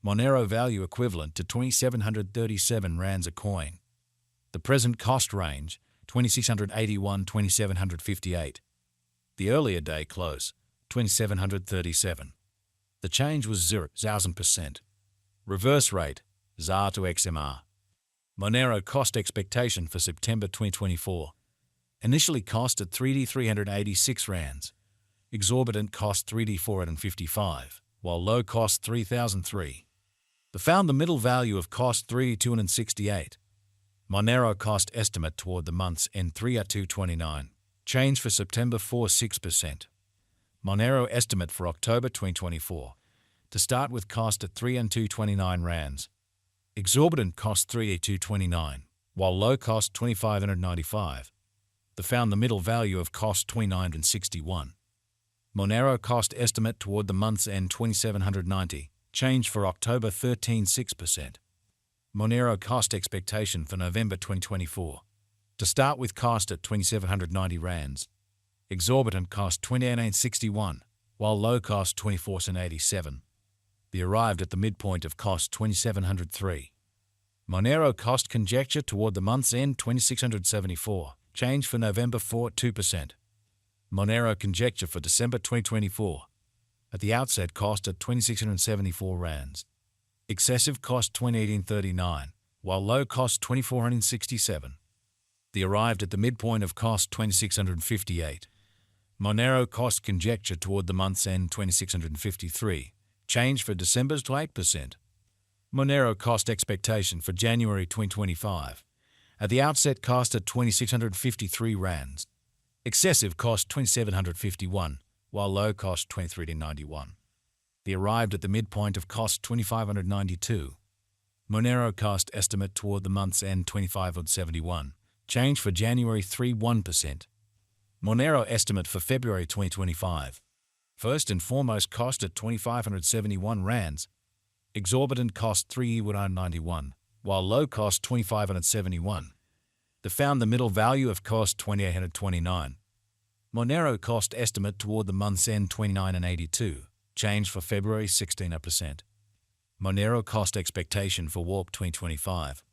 Monero value equivalent to 2,737 rands a coin. The present cost range, 2,681–2,758. The earlier day close, 2,737. The change was 0,000%. Reverse rate, ZAR to XMR. Monero cost expectation for September 2024. Initially cost at 3,386 rands. Exorbitant cost 3,455, while low cost 3,003. They found the middle value of cost 3,268. Monero cost estimate toward the month's end 3,229. Change for September 4.6%. Monero estimate for October 2024. To start with cost at 3,229 rands. Exorbitant cost 3,229, while low cost 2,595. They found the middle value of cost 29.61. Monero cost estimate toward the month's end 2,790. Change for October 13.6%. Monero cost expectation for November 2024. To start with cost at 2,790 rands. Exorbitant cost 28.61, while low cost 24.87. They arrived at the midpoint of cost 2,703. Monero cost conjecture toward the month's end 2,674. Change for November 4.2%. Monero conjecture for December 2024. At the outset cost at 2,674 rands. Excessive cost 2,839, while low cost 2,467. They arrived at the midpoint of cost 2,658. Monero cost conjecture toward the month's end 2,653. Change for December's to 8%. Monero cost expectation for January 2025. At the outset cost at 2,653 rands. Excessive cost 2,751, while low cost 2,391. They arrived at the midpoint of cost 2,592. Monero cost estimate toward the month's end 2,571. Change for January 3.1%. Monero estimate for February 2025. First and foremost cost at 2,571 rands. Exorbitant cost 3,191, while low cost 2,571. They found the middle value of cost 2,829. Monero cost estimate toward the month's end 29.82. Change for February 16%. Monero cost expectation for Warp 2025.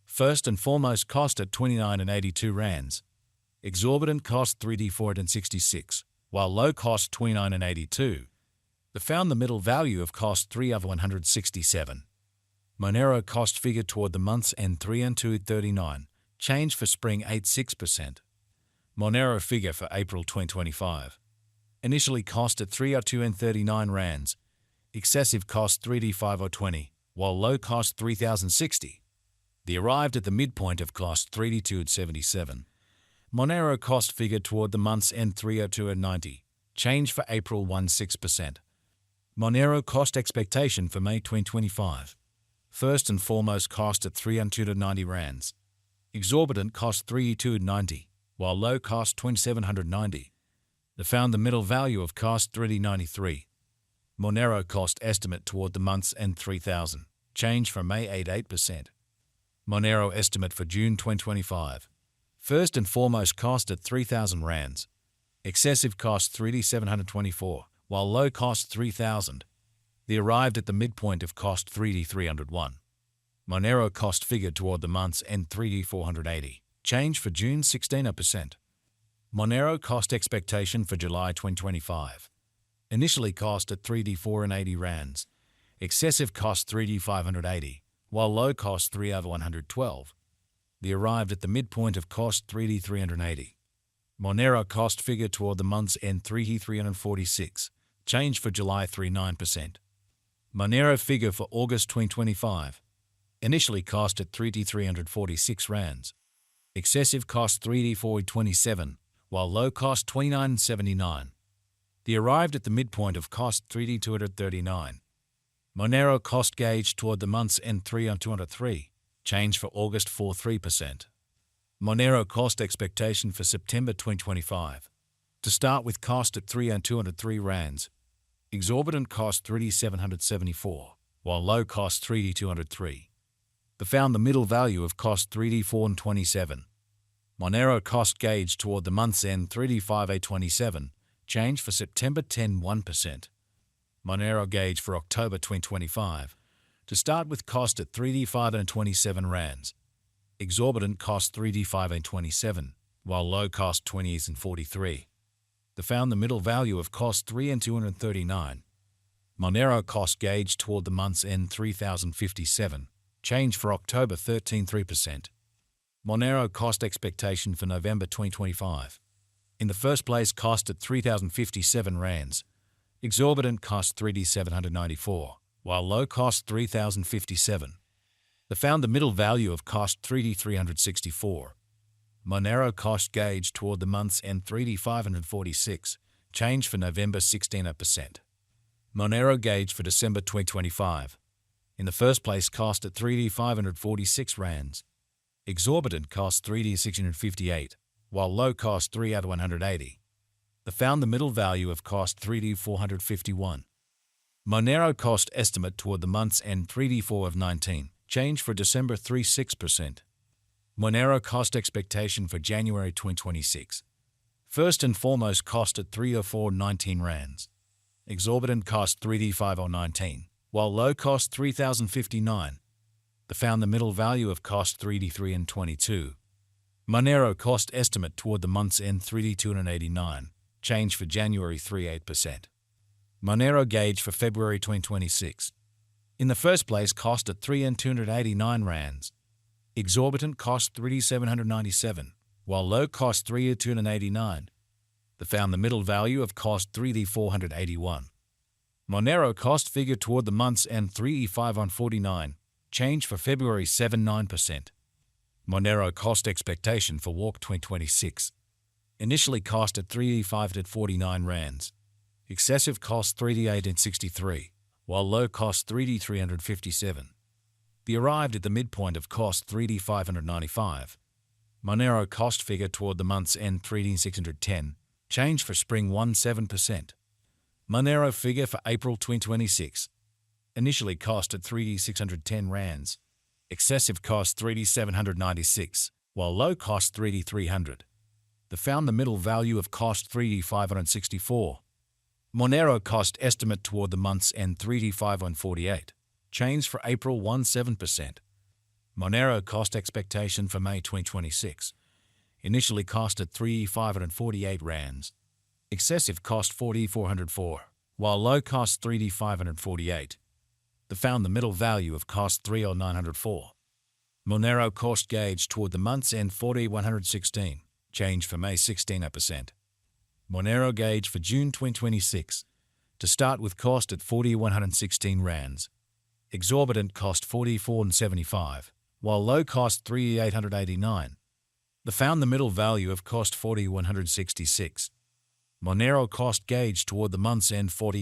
First and foremost cost at 29.82 rands. Exorbitant cost 3,466, while low cost 29.82. They found the middle value of cost 3,167. Monero cost figure toward the month's end 3,239. Change for spring 8.6%. Monero figure for April 2025. Initially cost at 3,239 rands. Excessive cost 3,520, while low cost 3,060. They arrived at the midpoint of cost 3,277. Monero cost figure toward the month's end 3,0290. Change for April 1.6%. Monero cost expectation for May 2025. First and foremost cost at 3,290 rands. Exorbitant cost 3,290, while low cost 2,790. They found the middle value of cost 3,093. Monero cost estimate toward the month's end 3,000. Change for May 8.8%. Monero estimate for June 2025. First and foremost cost at 3,000 rands. Excessive cost 3,724, while low cost 3,000. They arrived at the midpoint of cost 3,301. Monero cost figure toward the month's end 3,480. Change for June 16%. Monero cost expectation for July 2025. Initially cost at 3,480 rands. Excessive cost 3,580, while low cost 3,112. They arrived at the midpoint of cost 3,380. Monero cost figure toward the month's end 3,346. Change for July 3.9%. Monero figure for August 2025. Initially cost at 3,346 rands. Excessive cost 3,427, while low cost 29.79. They arrived at the midpoint of cost 3,239. Monero cost gauge toward the month's end 3,203. Change for August 4.3%. Monero cost expectation for September 2025. To start with cost at 3,203 rands. Exorbitant cost 3,774, while low cost 3,203. They found the middle value of cost 3,427. Monero cost gauge toward the month's end 3,527. Change for September 10.1%. Monero gauge for October 2025. To start with, cost at 3D527 rands. Exorbitant cost 3D527, while low cost 20s and 43. They found the middle value of cost 3 and 239. Monero cost gauge toward the month's end 3057. Change for October 13.3%. Monero cost expectation for November 2025. In the first place, cost at 3,057 rands. Exorbitant cost 3D794, while low cost 3,057. They found the middle value of cost 3D364. Monero cost gauge toward the month's end 3D546. Change for November 16%. Monero gauge for December 2025. In the first place, cost at 3D546 rands. Exorbitant cost 3D658, while low cost 3 out of 180. They found the middle value of cost 3D451. Monero cost estimate toward the month's end 3D4 of 19. Change for December 36%. Monero cost expectation for January 2026. First and foremost, cost at 304.19 rands. Exorbitant cost 3D5019, while low cost 3,059. They found the middle value of cost 3D3 and 22. Monero cost estimate toward the month's end 3D289. Change for January 38%. Monero gauge for February 2026. In the first place, cost at 3 and 289 rands. Exorbitant cost 3D797, while low cost 3 and 289. They found the middle value of cost 3D481. Monero cost figure toward the month's end 3E5 on 49. Change for February 7.9%. Monero cost expectation for Walk 2026. Initially cost at 3E5 at 49 rands. Excessive cost 3D8 and 63, while low cost 3D357. They arrived at the midpoint of cost 3D595. Monero cost figure toward the month's end 3D610. Change for spring 17%. Monero figure for April 2026. Initially cost at 3D610 rands. Excessive cost 3D796, while low cost 3D300. They found the middle value of cost 3D564. Monero cost estimate toward the month's end 3D548. Change for April 17%. Monero cost expectation for May 2026. Initially cost at 3D548 rands. Excessive cost 4D404, while low cost 3D548. They found the middle value of cost 30904. Monero cost gauge toward the month's end 4D116. Change for May 16%. Monero gauge for June 2026. To start with, cost at 4D116 rands. Exorbitant cost 44.75, while low cost 3D889. They found the middle value of cost 4D166. Monero cost gauge toward the month's end 40